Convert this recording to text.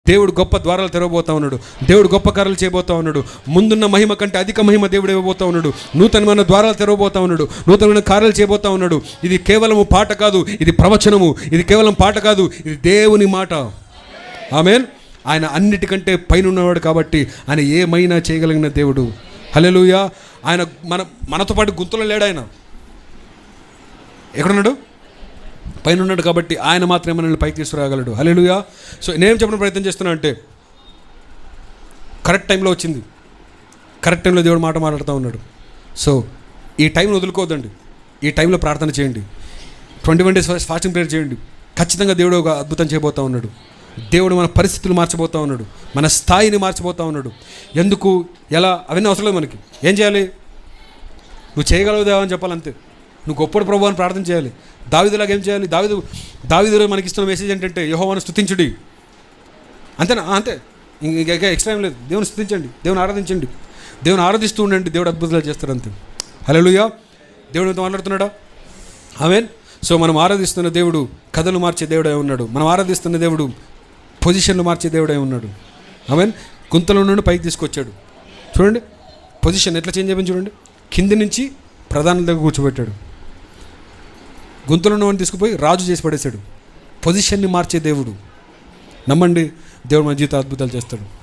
దేవుడు గొప్ప ద్వారాలు తెరవబోతా ఉన్నాడు. దేవుడు గొప్ప కార్యాలు చేయబోతా ఉన్నాడు. ముందున్న మహిమ కంటే అధిక మహిమ దేవుడు ఇవ్వబోతా ఉన్నాడు. నూతనమైన ద్వారాలు తెరవబోతా ఉన్నాడు. నూతనమైన కార్యాలు చేయబోతా ఉన్నాడు. ఇది కేవలం పాట కాదు, ఇది ప్రవచనము. ఇది కేవలం పాట కాదు, ఇది దేవుని మాట. ఆమేన్. ఆయన అన్నిటికంటే పైన ఉన్నవాడు కాబట్టి ఆయన ఏమైనా చేయగలిగిన దేవుడు. హల్లెలూయా. ఆయన మనతో పాటు గుంతలో లేడు. ఆయన ఎక్కడున్నాడు? పైన ఉన్నాడు కాబట్టి ఆయన మాత్రమే మనల్ని పైకి తీసుకురాగలడు. హల్లెలూయా. సో నేను చెప్పిన ప్రయత్నం చేస్తున్నా అంటే కరెక్ట్ టైంలో వచ్చింది. కరెక్ట్ టైంలో దేవుడు మాట మాట్లాడుతూ ఉన్నాడు. సో ఈ టైంను వదులుకోవద్దండి. ఈ టైంలో ప్రార్థన చేయండి. 21 days ఫాస్టింగ్ ప్రేయర్ చేయండి. ఖచ్చితంగా దేవుడు ఒక అద్భుతం చేయబోతూ ఉన్నాడు. దేవుడు మన పరిస్థితులు మార్చబోతూ ఉన్నాడు. మన స్థాయిని మార్చబోతూ ఉన్నాడు. ఎందుకు, ఎలా, అవన్నీ అవసరం లేదు మనకి. ఏం చేయాలి? నువ్వు చేయగలవు దేవా అని చెప్పాలంతే. నువ్వు గొప్పడు ప్రభు అని ప్రార్థన చేయాలి. దావీదులాగా ఏం చేయాలి? దావీదు మనకి ఇస్తున్న మెసేజ్ ఏంటంటే యెహోవాను స్తుతించుడి. అంతేనా? అంతే, ఇంకా ఎక్స్ట్రా ఏం లేదు. దేవుని స్తుతించండి, దేవుని ఆరాధించండి, దేవుని ఆరాధిస్తూ ఉండండి. దేవుడు అద్భుతాలు చేస్తారు అంతే. హల్లెలూయా. దేవుడు ఎంతో మాట్లాడుతున్నాడా? ఆమేన్. సో మనం ఆరాధిస్తున్న దేవుడు కథలు మార్చే దేవుడే ఉన్నాడు. మనం ఆరాధిస్తున్న దేవుడు పొజిషన్లు మార్చే దేవుడే ఉన్నాడు. ఆమేన్. గుంతలో నుండి పైకి తీసుకొచ్చాడు. చూడండి పొజిషన్ ఎట్లా చేంజ్ అయిపోయింది చూడండి. కింది నుంచి ప్రధానుల దగ్గర కూర్చోబెట్టాడు. గుంతలో ఉన్నవాడిని తీసుకుపోయి రాజు చేసి పడేశాడు. పొజిషన్ని మార్చే దేవుడు. నమ్మండి, దేవుడు మన జీవిత అద్భుతాలు చేస్తాడు.